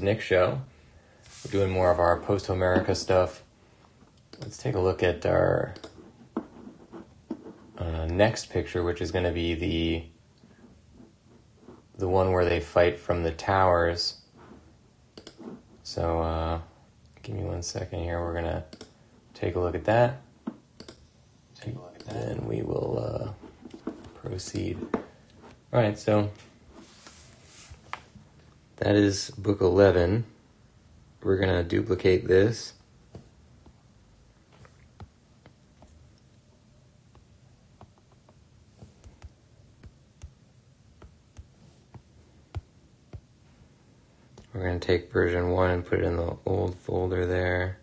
is Nick's show. We're doing more of our Posthomerica stuff. Let's take a look at our next picture, which is going to be the one where they fight from the towers. So give me 1 second here. We're going to take a look at that. And we will proceed. All right, so that is book 11. We're going to duplicate this. We're going to take version 1 and put it in the old folder there.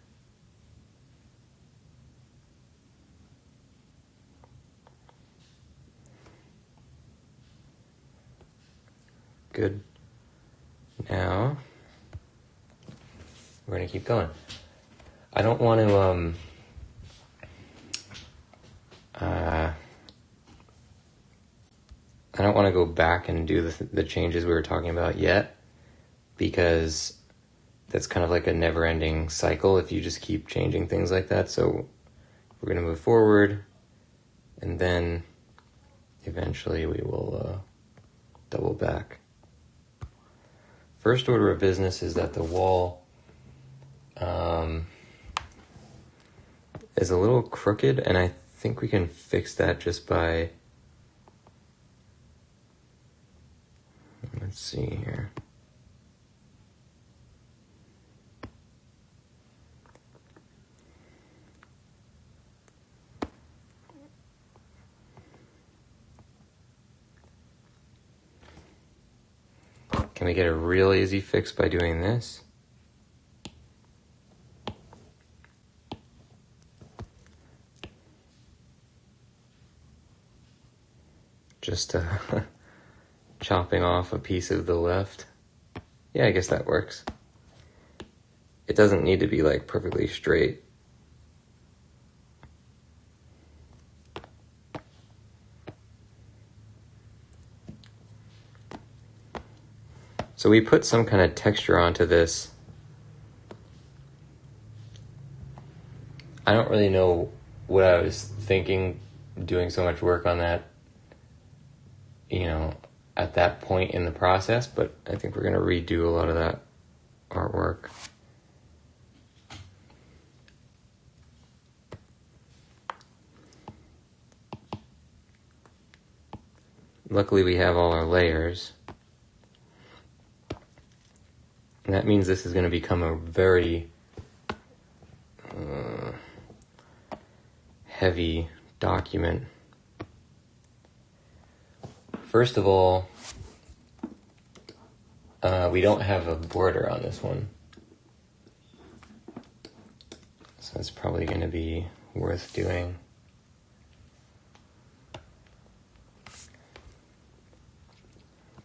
Good. Now, we're going to keep going. I don't want to, I don't want to go back and do the changes we were talking about yet, because that's kind of like a never-ending cycle if you just keep changing things like that. So we're going to move forward, and then eventually we will double back. First order of business is that the wall is a little crooked, and I think we can fix that just by, let's see here. Can we get a real easy fix by doing this? Just chopping off a piece of the left. Yeah, I guess that works. It doesn't need to be like perfectly straight. So we put some kind of texture onto this. I don't really know what I was thinking doing so much work on that, at that point in the process, but I think we're going to redo a lot of that artwork. Luckily we have all our layers. And that means this is going to become a very heavy document. First of all, we don't have a border on this one. So it's probably going to be worth doing.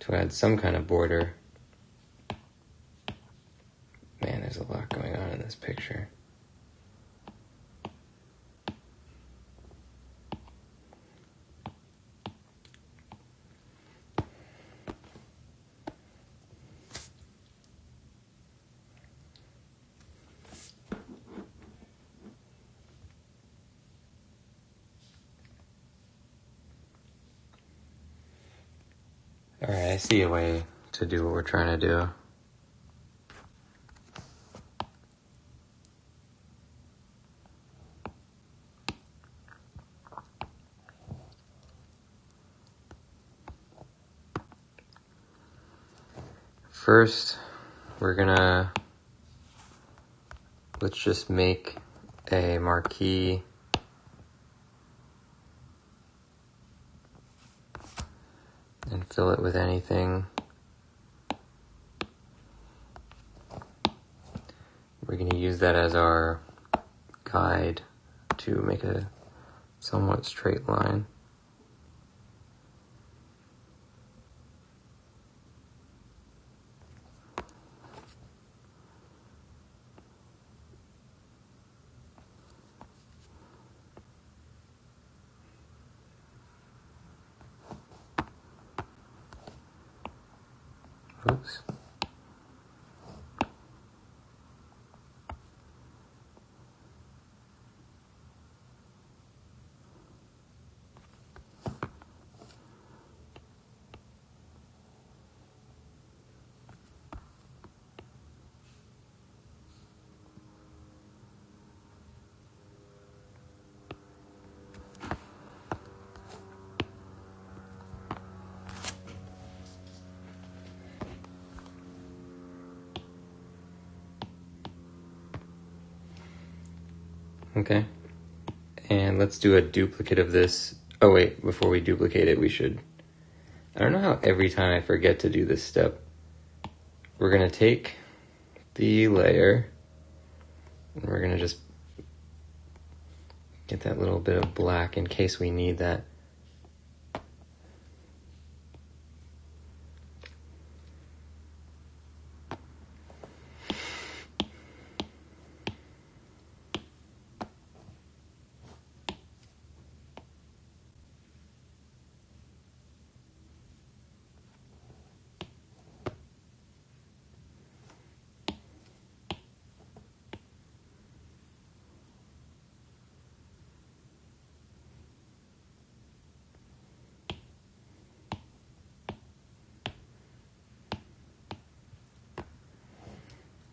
To add some kind of border. Man, there's a lot going on in this picture. All right, I see a way to do what we're trying to do. First, let's just make a marquee and fill it with anything. We're going to use that as our guide to make a somewhat straight line. Oops. Okay. And let's do a duplicate of this. Oh wait, before we duplicate it, we should... I don't know how every time I forget to do this step. We're going to take the layer, and we're going to just get that little bit of black in case we need that.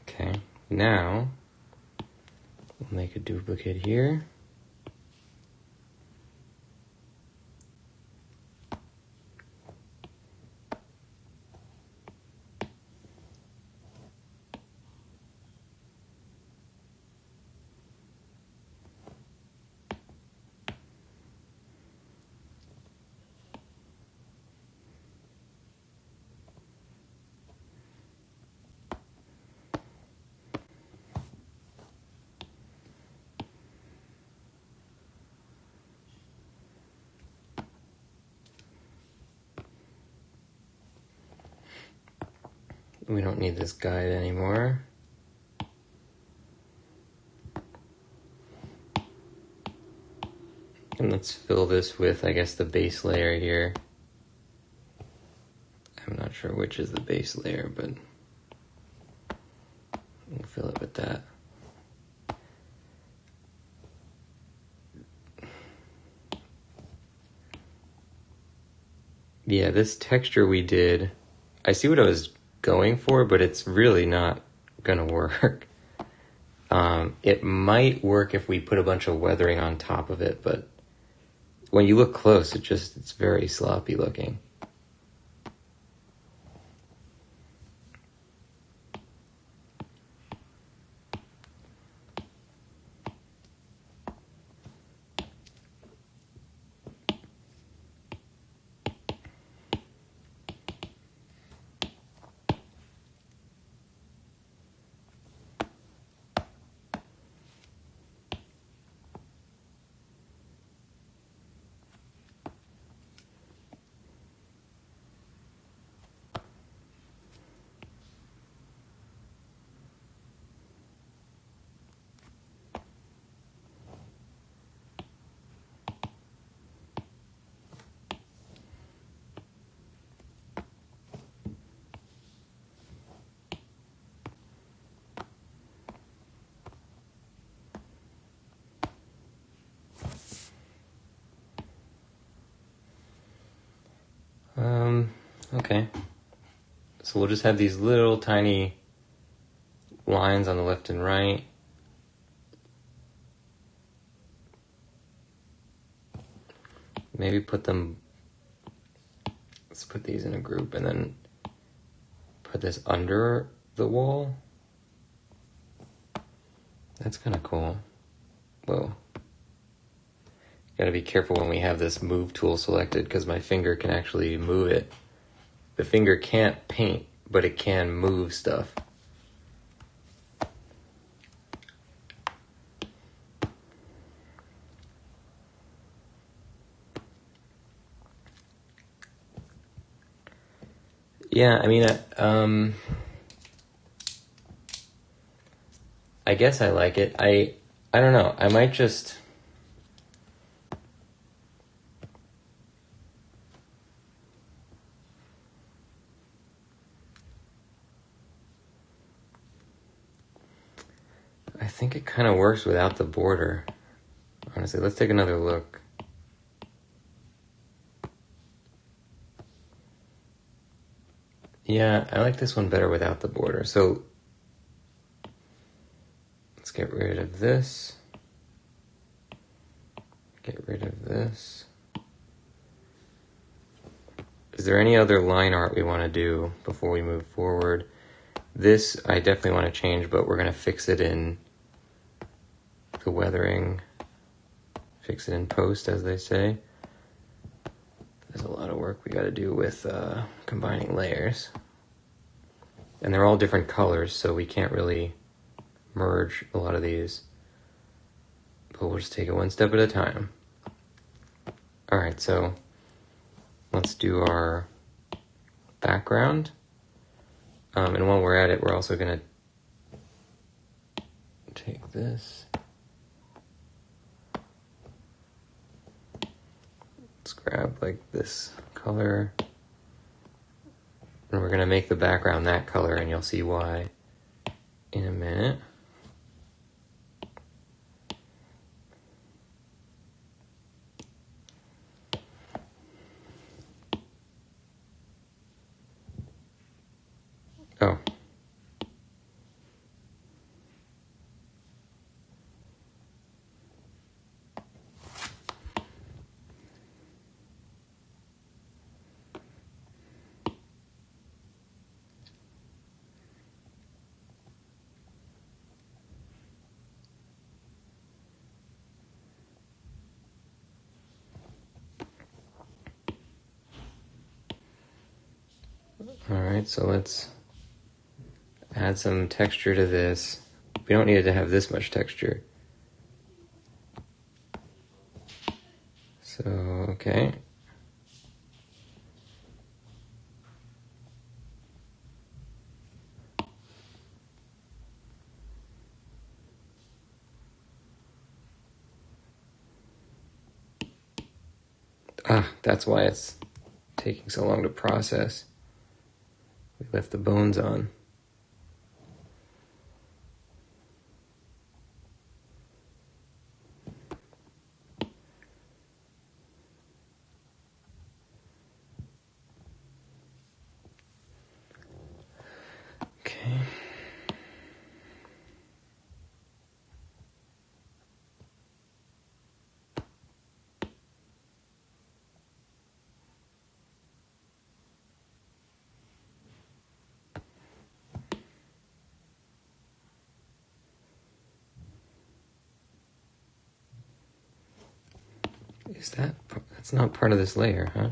Okay, now we'll make a duplicate here. We don't need this guide anymore. And let's fill this with, I guess, the base layer here. I'm not sure which is the base layer, but we'll fill it with that. Yeah, this texture we did, I see what I was going for, but it's really not gonna work. It might work if we put a bunch of weathering on top of it, but when you look close, it's very sloppy looking. Okay. So we'll just have these little tiny lines on the left and right. Maybe let's put these in a group and then put this under the wall. That's kind of cool. Whoa. Gotta be careful when we have this move tool selected because my finger can actually move it. The finger can't paint, but it can move stuff. Yeah, I mean, I guess I like it. I don't know. I might just... I think it kind of works without the border. Honestly, let's take another look. Yeah, I like this one better without the border. So let's get rid of this. Get rid of this. Is there any other line art we want to do before we move forward? This I definitely want to change, but we're going to fix it in the weathering, fix it in post, as they say. There's a lot of work we got to do with combining layers. And they're all different colors, so we can't really merge a lot of these. But we'll just take it one step at a time. Alright, so let's do our background. And while we're at it, we're also going to take this. Let's grab like this color. And we're going to make the background that color, and you'll see why in a minute. Oh. Alright, so let's add some texture to this. We don't need it to have this much texture. So, okay. That's why it's taking so long to process. We left the bones on. Okay. That's not part of this layer, huh?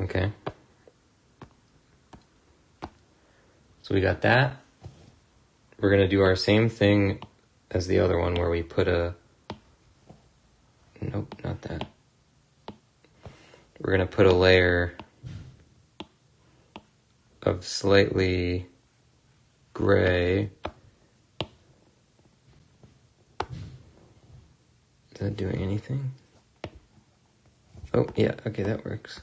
Okay. So we got that. We're going to do our same thing as the other one where we put a... Nope, not that. We're going to put a layer of slightly gray. Is that doing anything? Oh, yeah, okay, that works.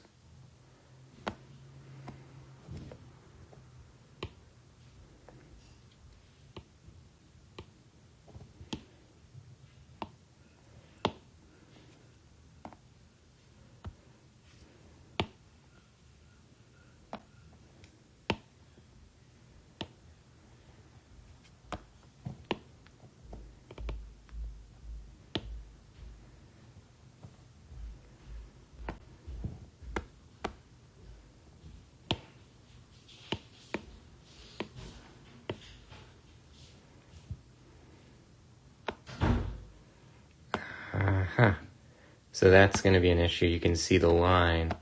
So that's going to be an issue. You can see the line.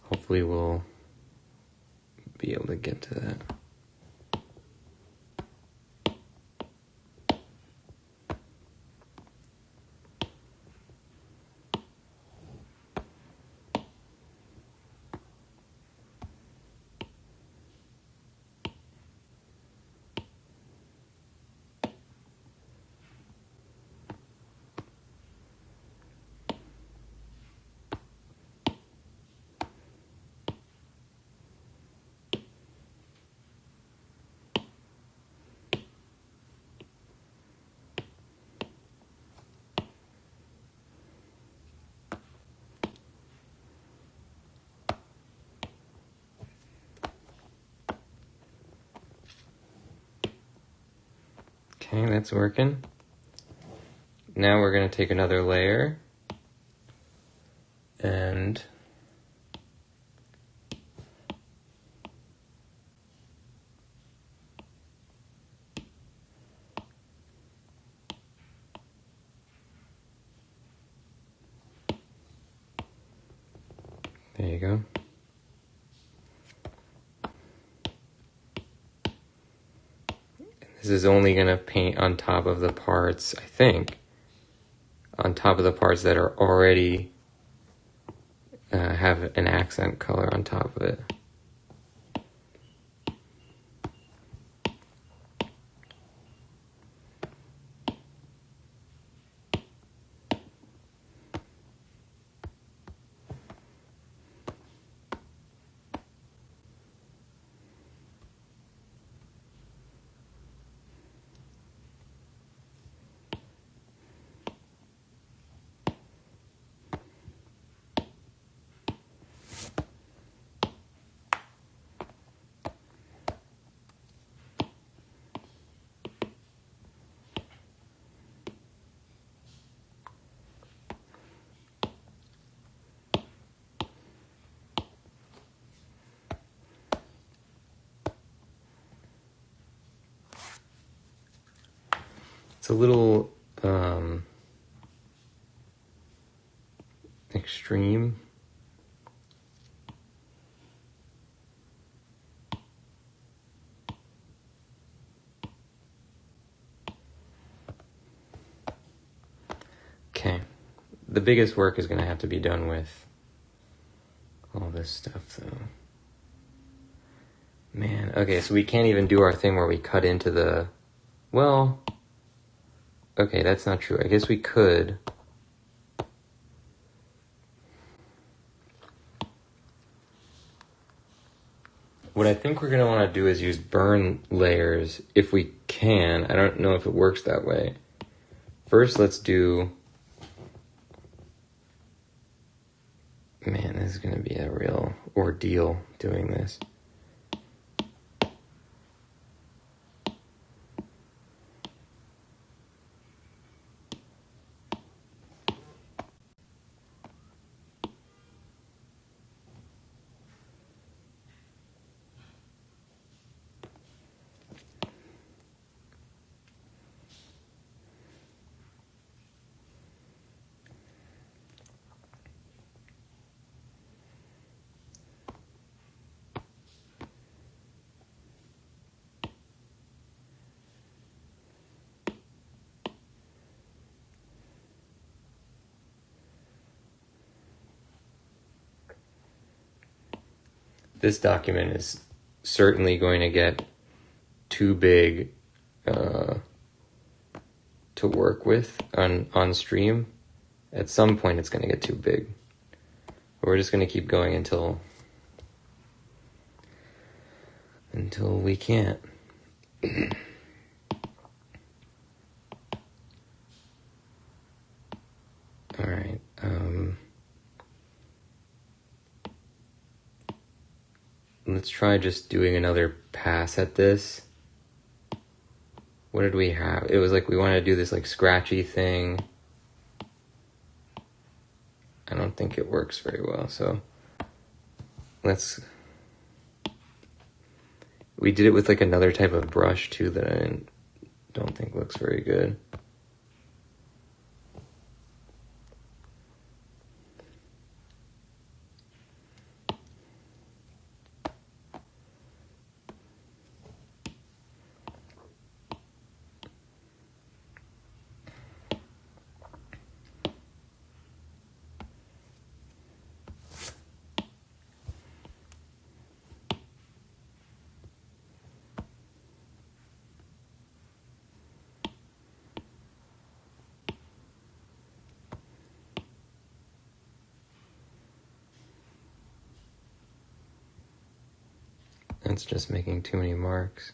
Hopefully we'll be able to get to that. Okay, that's working. Now we're going to take another layer and there you go. This is only going to paint on top of the parts, I think, on top of the parts that are already have an accent color on top of it. It's a little extreme. Okay. The biggest work is going to have to be done with all this stuff, though. Man, okay, so we can't even do our thing where we cut into the... Well... Okay, that's not true. I guess we could. What I think we're going to want to do is use burn layers if we can. I don't know if it works that way. First, let's do... Man, this is going to be a real ordeal doing this. This document is certainly going to get too big to work with on stream. At some point it's going to get too big. But we're just going to keep going until we can't. All right. Let's try just doing another pass at this. What did we have? It was like we wanted to do this like scratchy thing. I don't think it works very well, so we did it with like another type of brush too that I don't think looks very good. That's just making too many marks.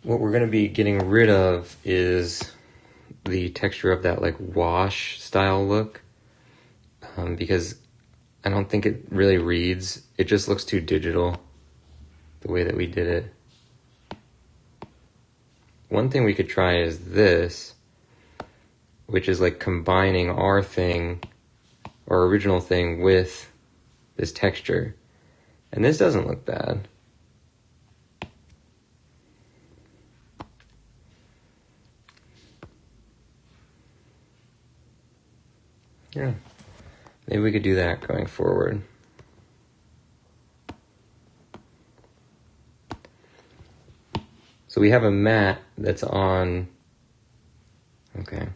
what we're going to be getting rid of is the texture of that like wash style look, because I don't think it really reads. It just looks too digital the way that we did it. One thing we could try is this, which is like combining our thing, our original thing, with this texture. And this doesn't look bad. Yeah, maybe we could do that going forward. So we have a mat that's on, okay.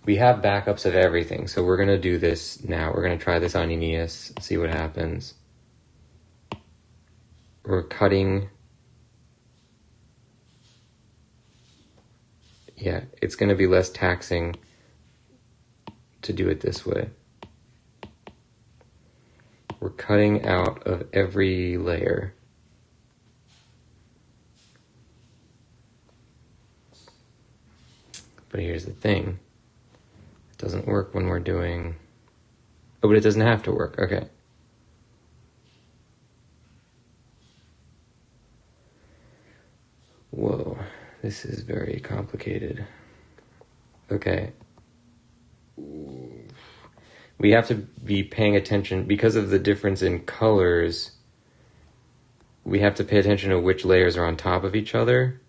We have backups of everything, so we're gonna do this now. We're gonna try this on Aeneas, see what happens. We're cutting. Yeah, it's going to be less taxing to do it this way. We're cutting out of every layer. But here's the thing. It doesn't work when we're doing... Oh, but it doesn't have to work. Okay. Whoa. This is very complicated. Okay. We have to be paying attention, because of the difference in colors, we have to pay attention to which layers are on top of each other,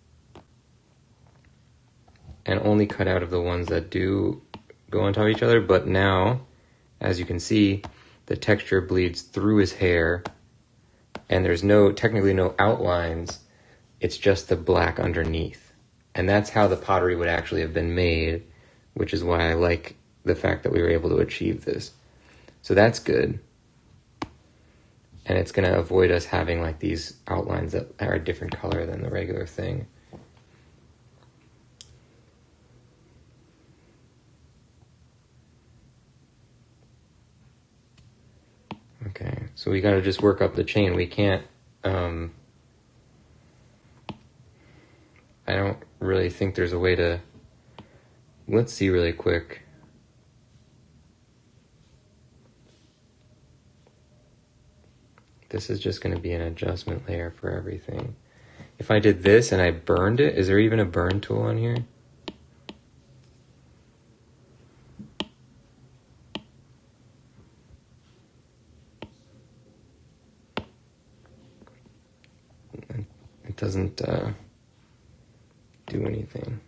and only cut out of the ones that do go on top of each other. But now, as you can see, the texture bleeds through his hair, and there's technically no outlines. It's just the black underneath. And that's how the pottery would actually have been made, which is why I like the fact that we were able to achieve this. So that's good. And it's going to avoid us having like these outlines that are a different color than the regular thing. Okay, so we got to just work up the chain. We can't... I don't really think there's a way to... Let's see really quick. This is just going to be an adjustment layer for everything. If I did this and I burned it, is there even a burn tool on here? It doesn't... do anything.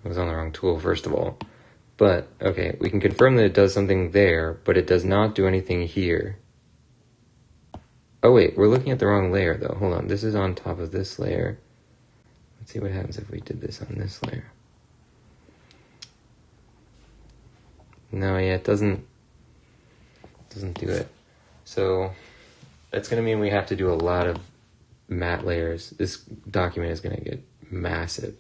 I was on the wrong tool, first of all. But, okay, we can confirm that it does something there, but it does not do anything here. Oh wait, we're looking at the wrong layer though. Hold on, this is on top of this layer. Let's see what happens if we did this on this layer. No, yeah, it doesn't do it. So that's going to mean we have to do a lot of matte layers. This document is going to get massive.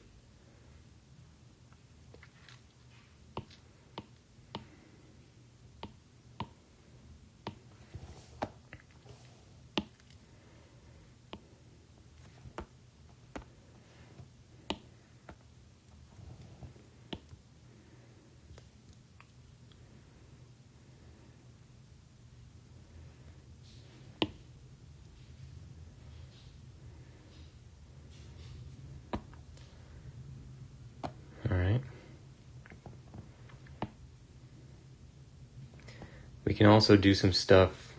We can also do some stuff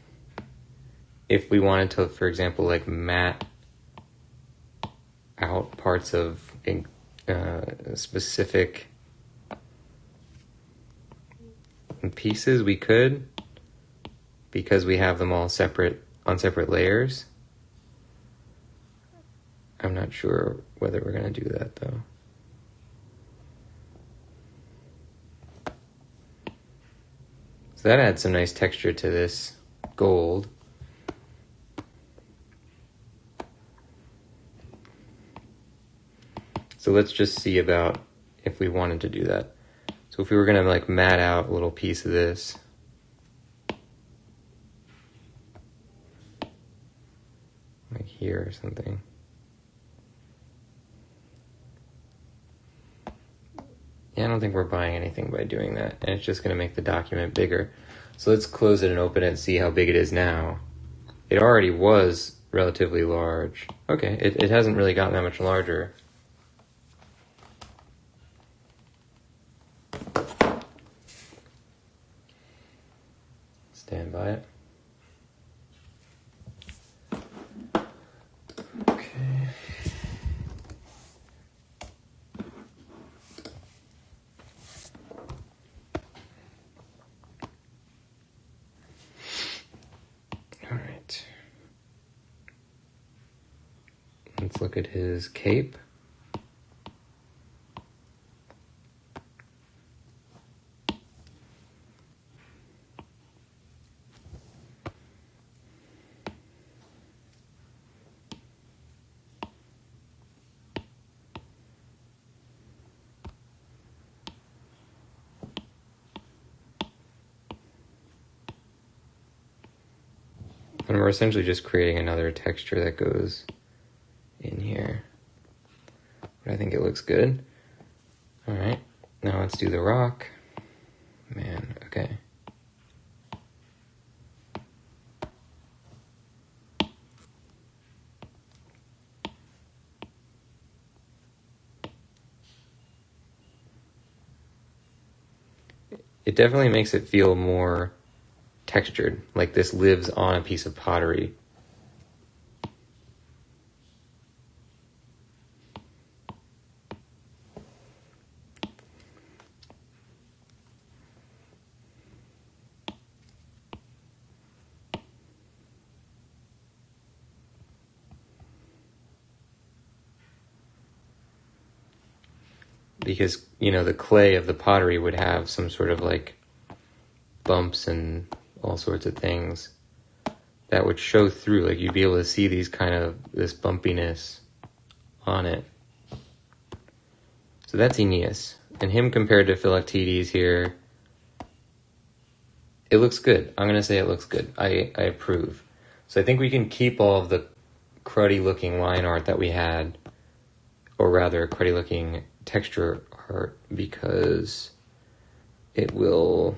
if we wanted to, for example, like matte out parts of specific pieces. We could, because we have them all separate on separate layers. I'm not sure whether we're going to do that though. So that adds some nice texture to this gold. So let's just see about if we wanted to do that. So if we were going to like mat out a little piece of this, like here or something. Yeah, I don't think we're buying anything by doing that, and it's just going to make the document bigger. So let's close it and open it and see how big it is now. It already was relatively large. Okay, it hasn't really gotten that much larger. Stand by it. Okay. All right. Let's look at his cape. And we're essentially just creating another texture that goes in here. But I think it looks good. All right, now let's do the rock. Man, okay. It definitely makes it feel more textured, like this lives on a piece of pottery. Because, you know, the clay of the pottery would have some sort of like bumps and all sorts of things that would show through. Like you'd be able to see these kind of, this bumpiness on it. So that's Aeneas. And him compared to Philoctetes here, it looks good. I'm going to say it looks good. I approve. So I think we can keep all of the cruddy looking line art that we had, or rather cruddy looking texture art, because it will,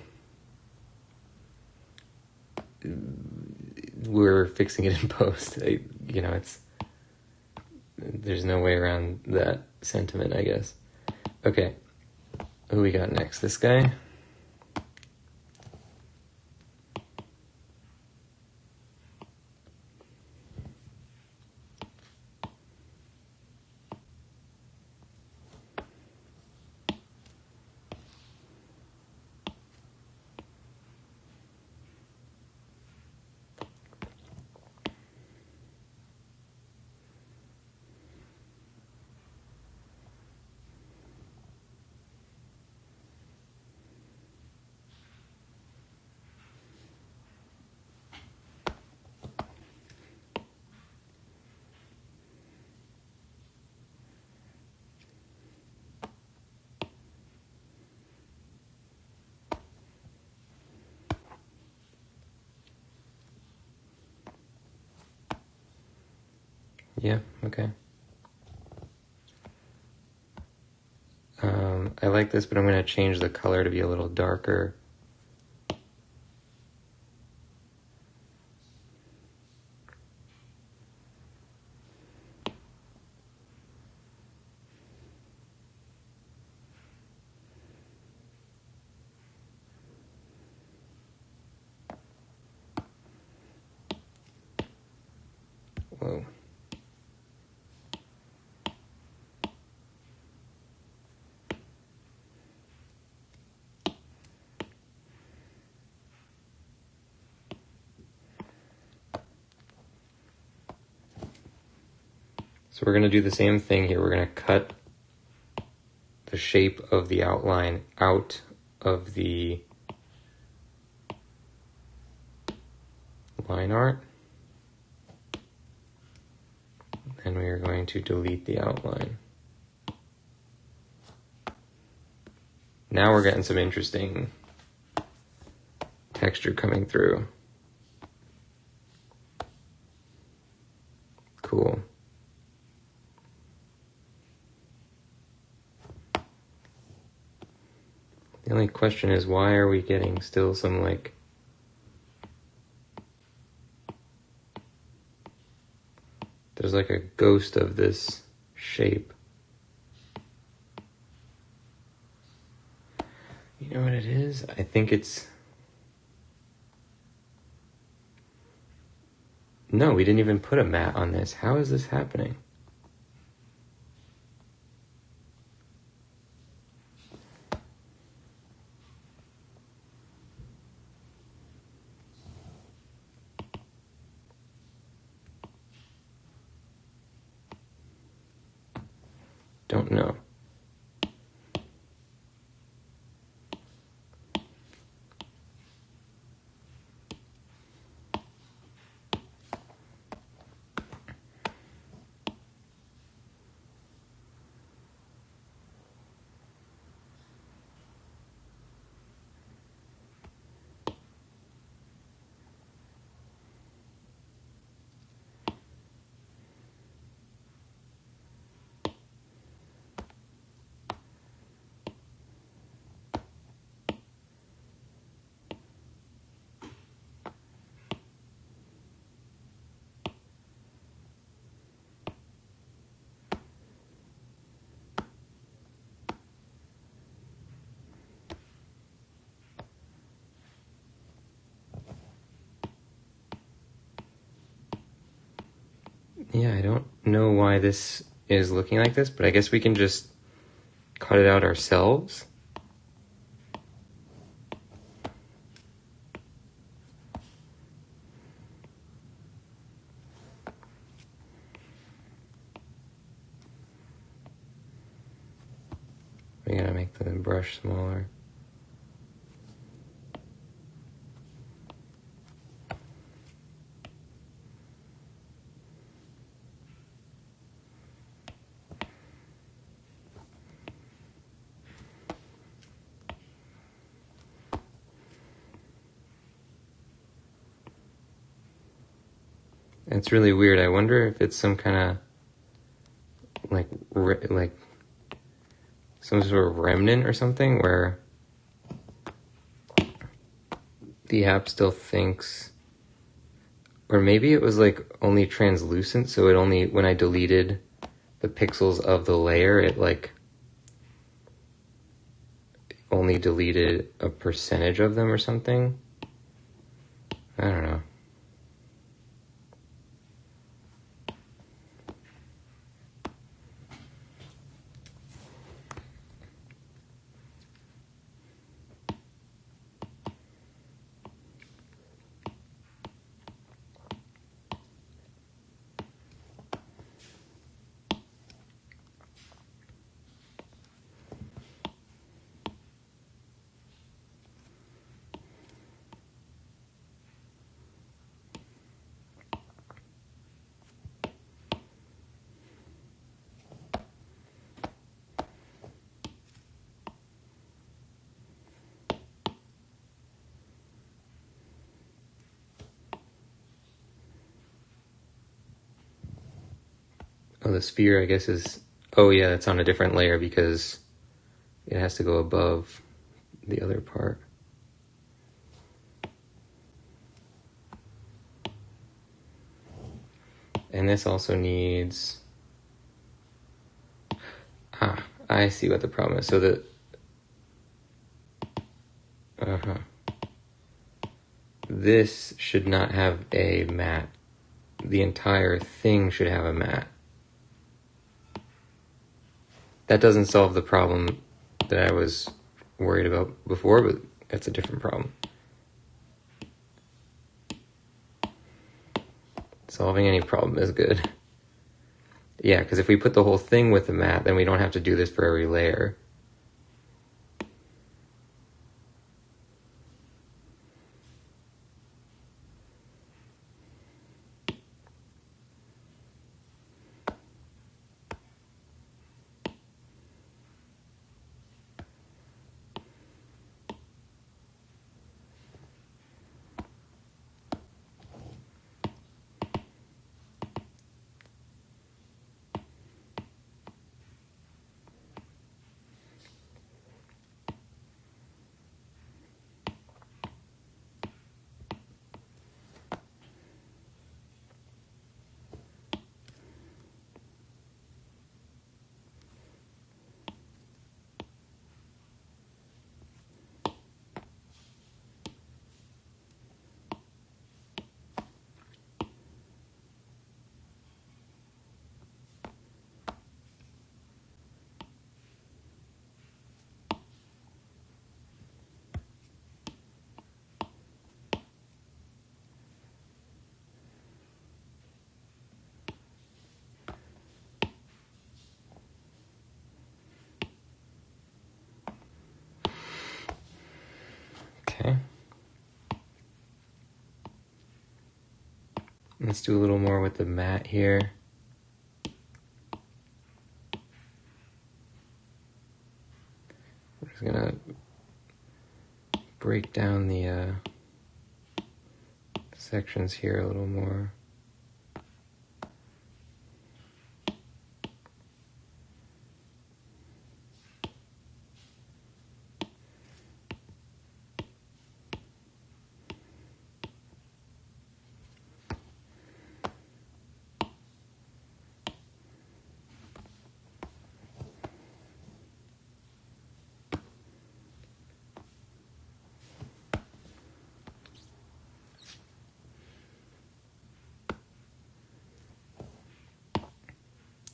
we're fixing it in post. You know, there's no way around that sentiment, I guess. Okay, who we got next? This guy? Yeah, okay. I like this, but I'm going to change the color to be a little darker. Whoa. So we're going to do the same thing here. We're going to cut the shape of the outline out of the line art. And we are going to delete the outline. Now we're getting some interesting texture coming through. Cool. The only question is, why are we getting still some like there's like a ghost of this shape. You know what it is? I think it's... No, we didn't even put a mat on this. How is this happening? Don't know. Yeah, I don't know why this is looking like this, but I guess we can just cut it out ourselves. We gotta make the brush smaller. It's really weird. I wonder if it's some kind of like some sort of remnant or something where the app still thinks, or maybe it was like only translucent, so it only, when I deleted the pixels of the layer, it like only deleted a percentage of them or something. I don't know. Oh, the sphere, I guess, is... Oh, yeah, it's on a different layer because it has to go above the other part. And this also needs... Ah, I see what the problem is. So the... This should not have a mat. The entire thing should have a mat. That doesn't solve the problem that I was worried about before, but that's a different problem. Solving any problem is good. Yeah, because if we put the whole thing with the mat, then we don't have to do this for every layer. Let's do a little more with the mat here. We're just gonna break down the sections here a little more.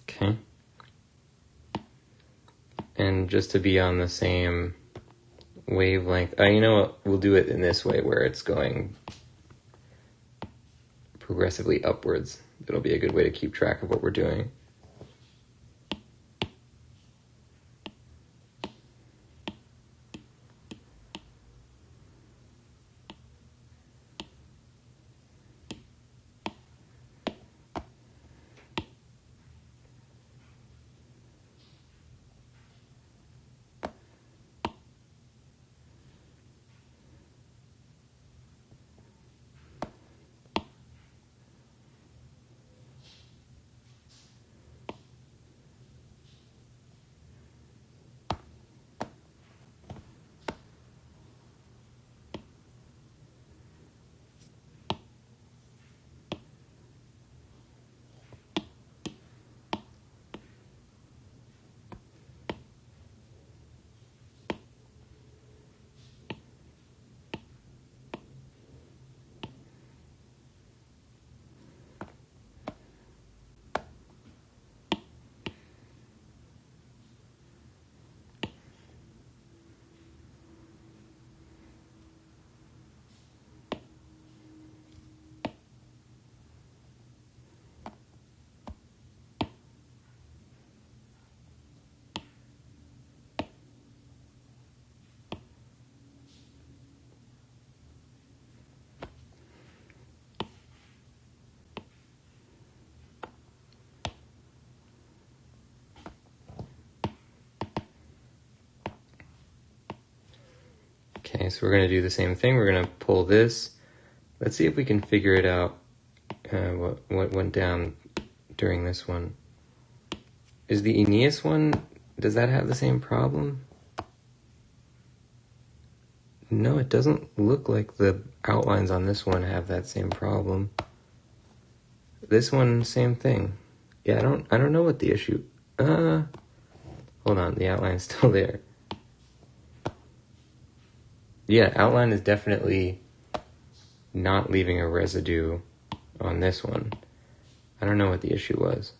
Okay. And just to be on the same wavelength, you know what, we'll do it in this way where it's going progressively upwards. It'll be a good way to keep track of what we're doing. Okay, so we're going to do the same thing. We're going to pull this. Let's see if we can figure it out, what went down during this one. Is the Aeneas one, does that have the same problem? No, it doesn't look like the outlines on this one have that same problem. This one, same thing. Yeah, I don't know what the issue. Hold on, the outline's still there. Yeah, outline is definitely not leaving a residue on this one. I don't know what the issue was.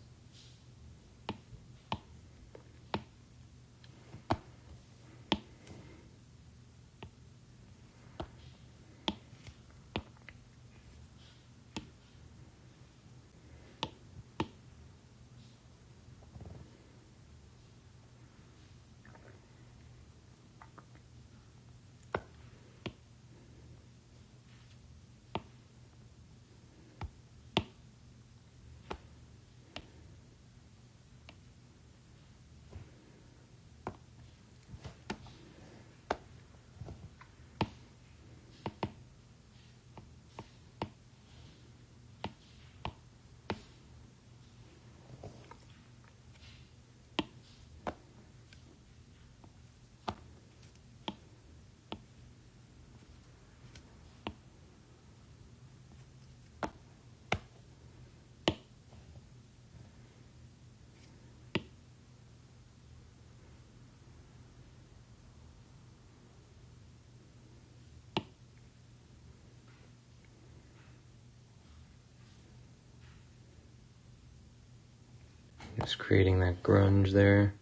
Just creating that grunge there.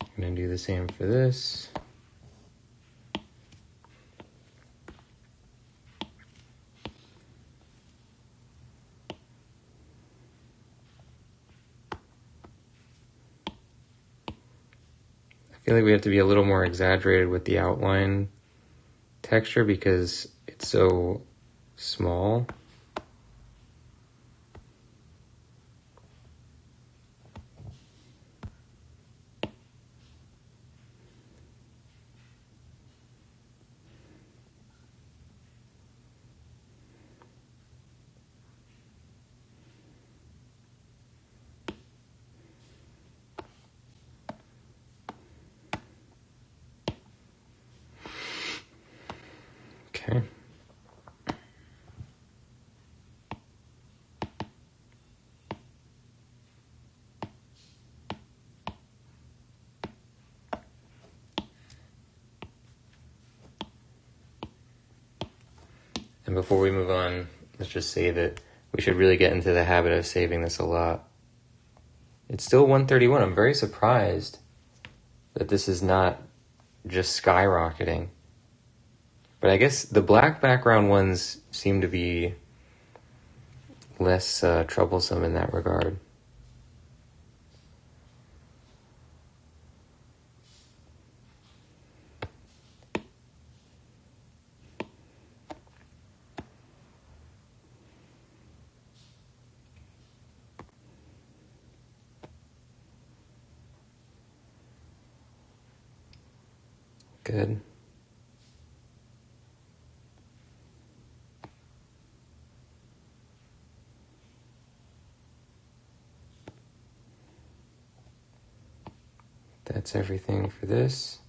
I'm gonna do the same for this. I feel like we have to be a little more exaggerated with the outline texture because it's so small. Okay. And before we move on, let's just say that we should really get into the habit of saving this a lot. It's still 131. I'm very surprised that this is not just skyrocketing. But I guess the black background ones seem to be less troublesome in that regard. Good. That's everything for this.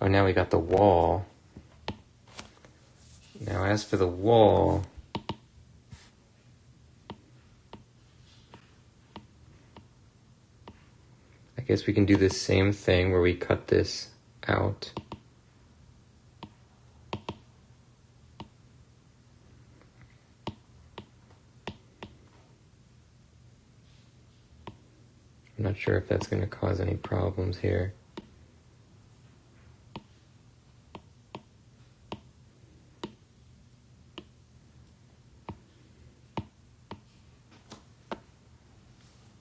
Oh, now we got the wall. Now as for the wall, I guess we can do the same thing where we cut this out. I'm not sure if that's going to cause any problems here.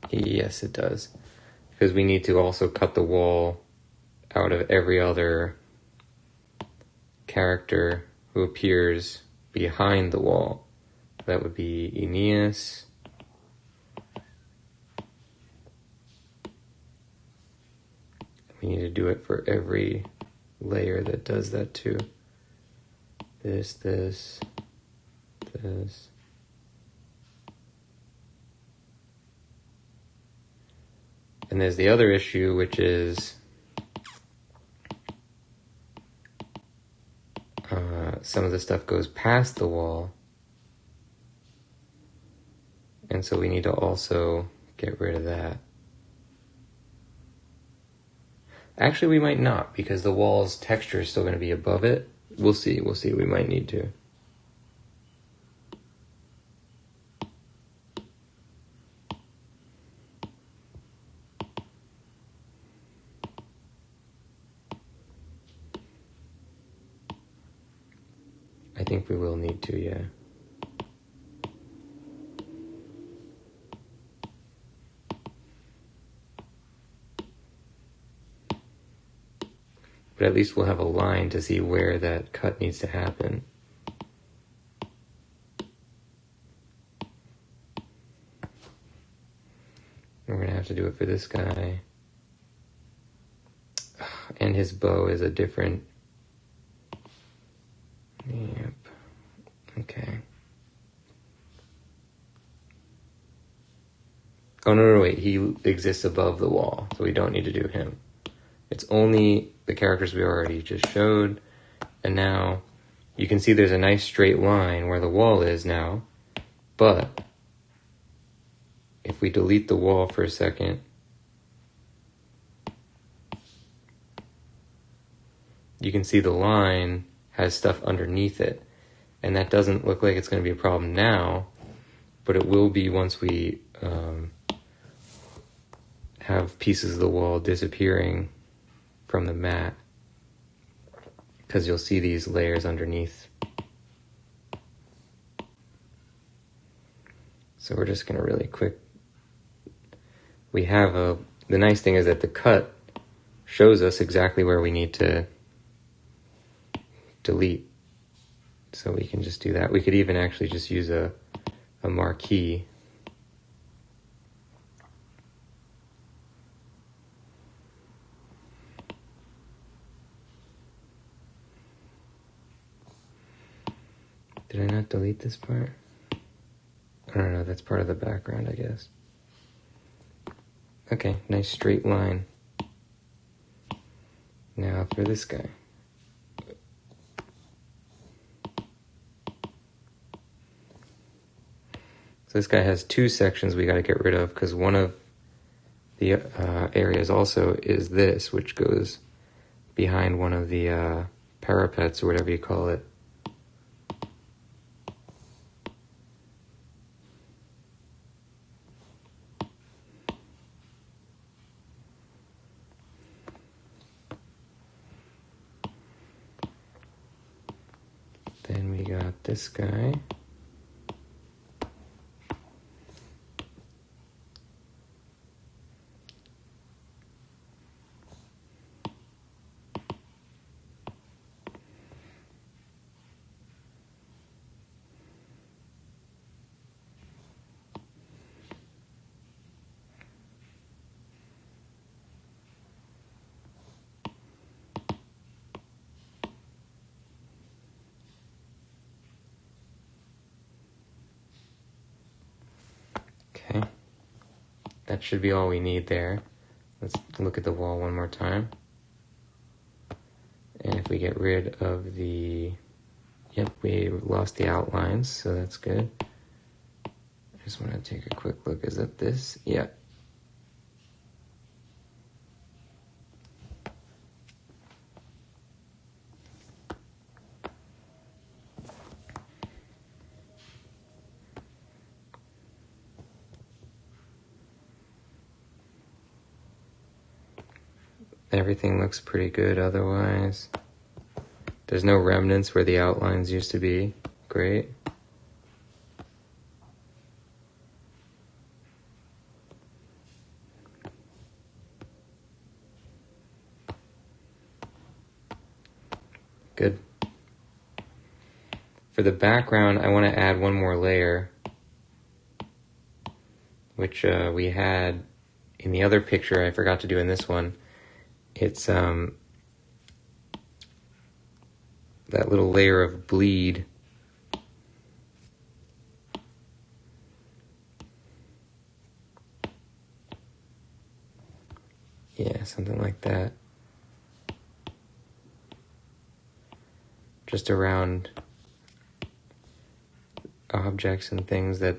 Yes, it does. Because we need to also cut the wall out of every other character who appears behind the wall. That would be Aeneas. We need to do it for every layer that does that too. This. And there's the other issue, which is some of the stuff goes past the wall. And so we need to also get rid of that. Actually, we might not, because the wall's texture is still going to be above it. We'll see. We might need to. I think we will need to, yeah. But at least we'll have a line to see where that cut needs to happen. We're going to have to do it for this guy. And his bow is a different... Yep. Okay. Oh, no, wait. He exists above the wall, so we don't need to do him. It's only the characters we already just showed. And now you can see there's a nice straight line where the wall is now. But if we delete the wall for a second, you can see the line has stuff underneath it. And that doesn't look like it's going to be a problem now, but it will be once we have pieces of the wall disappearing from the mat, because you'll see these layers underneath. So we're just going to really quick. We have the nice thing is that the cut shows us exactly where we need to delete So we can just do that. We could even actually just use a marquee. Did I not delete this part? I don't know, that's part of the background, I guess. Okay, nice straight line. Now for this guy. So this guy has two sections we got to get rid of because one of the areas also is this, which goes behind one of the parapets or whatever you call it. Then we got this guy. Okay, that should be all we need there. Let's look at the wall one more time. And if we get rid of the, yep, we lost the outlines, so that's good. I just want to take a quick look. Is it this? Yeah. Everything looks pretty good otherwise. There's no remnants where the outlines used to be. Great. Good. For the background, I want to add one more layer, which we had in the other picture. I forgot to do in this one. It's that little layer of bleed. Yeah, something like that. Just around objects and things that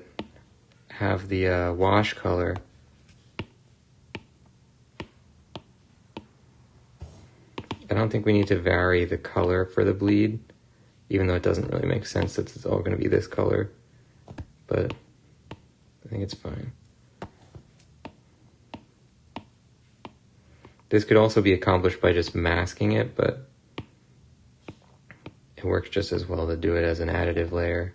have the wash color. I don't think we need to vary the color for the bleed, even though it doesn't really make sense that it's all going to be this color, but I think it's fine. This could also be accomplished by just masking it, but it works just as well to do it as an additive layer.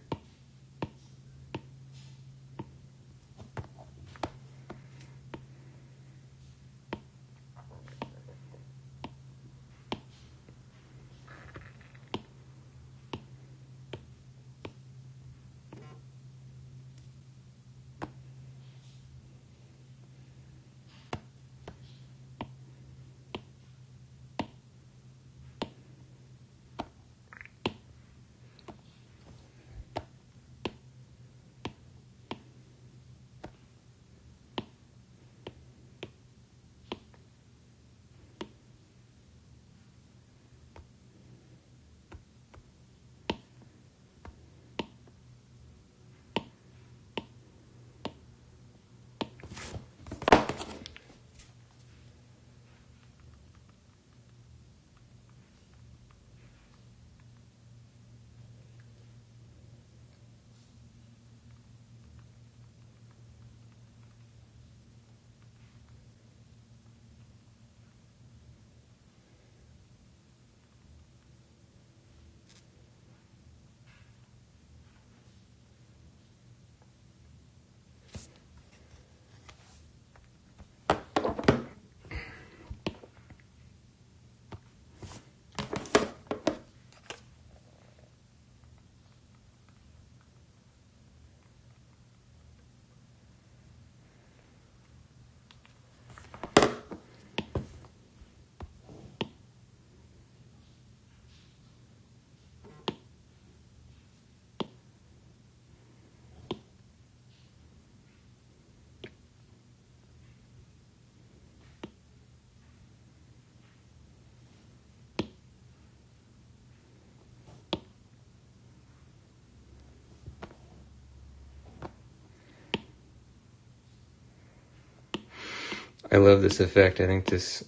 I love this effect. I think this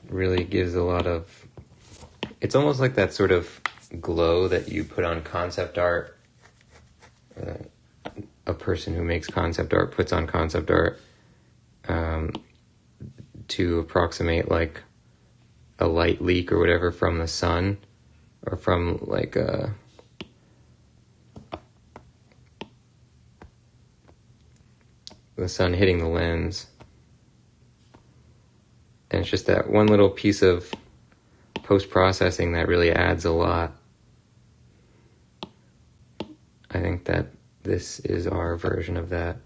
really gives a lot of... It's almost like that sort of glow that you put on concept art. A person who makes concept art puts on concept art to approximate like a light leak or whatever from the sun, or from like the sun hitting the lens. And it's just that one little piece of post-processing that really adds a lot. I think that this is our version of that.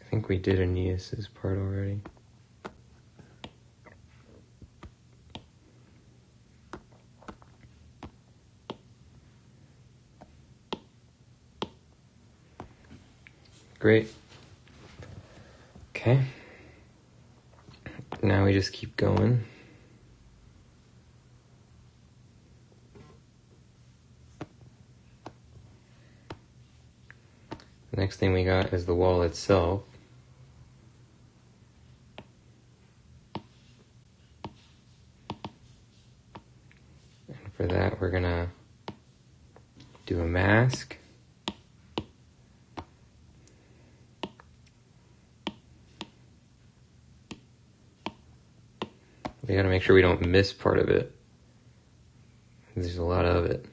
I think we did Aeneas's part already. Great. Okay. Now we just keep going. The next thing we got is the wall itself. For that, we're gonna do a mask. We gotta make sure we don't miss part of it. There's a lot of it.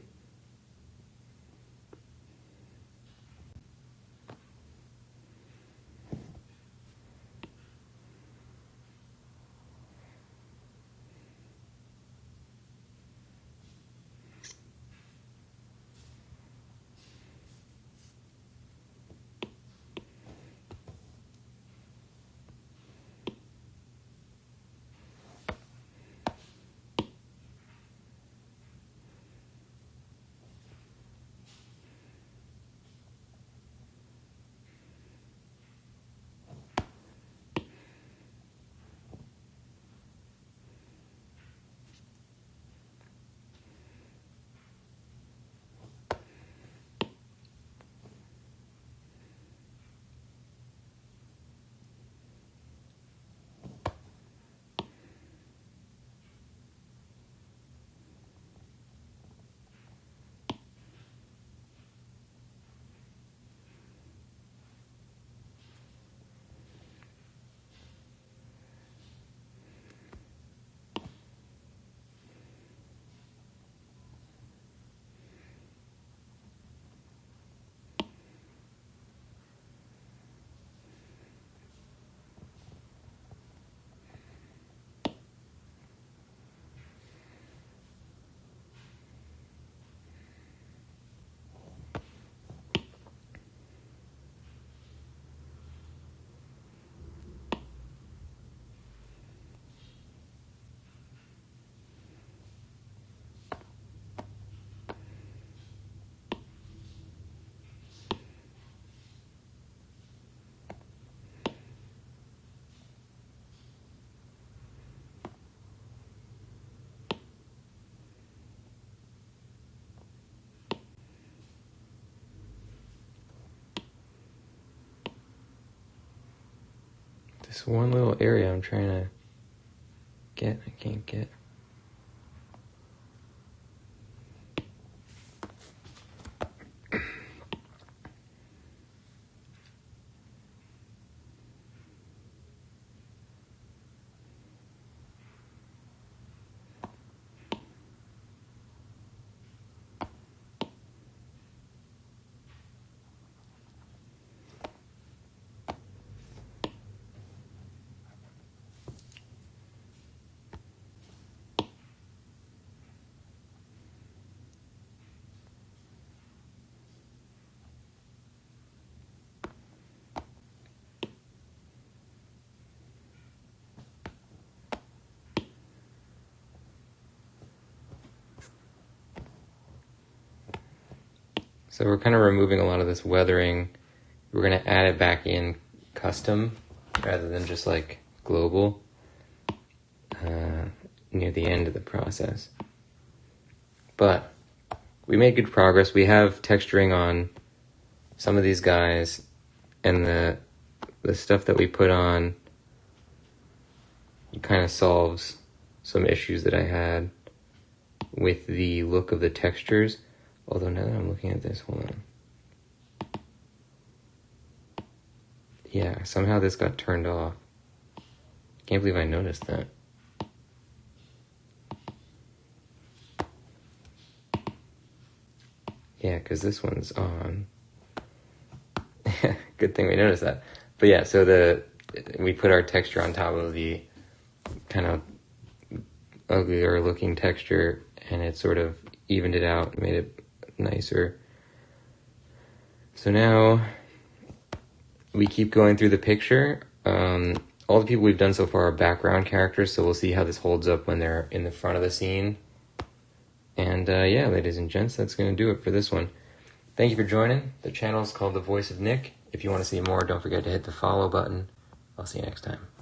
This one little area I'm trying to get, I can't get. So we're kind of removing a lot of this weathering. We're going to add it back in custom rather than just like global near the end of the process. But we made good progress. We have texturing on some of these guys, and the stuff that we put on kind of solves some issues that I had with the look of the textures. Although now that I'm looking at this, hold on. Yeah, somehow this got turned off. Can't believe I noticed that. Yeah, because this one's on. Good thing we noticed that. But yeah, so we put our texture on top of the kind of uglier looking texture, and it sort of evened it out, made it nicer. So now we keep going through the picture. All the people we've done so far are background characters, so we'll see how this holds up when they're in the front of the scene. And yeah, ladies and gents, that's going to do it for this one. Thank you for joining. The channel is called The Voice of Nick. If you want to see more, don't forget to hit the follow button. I'll see you next time.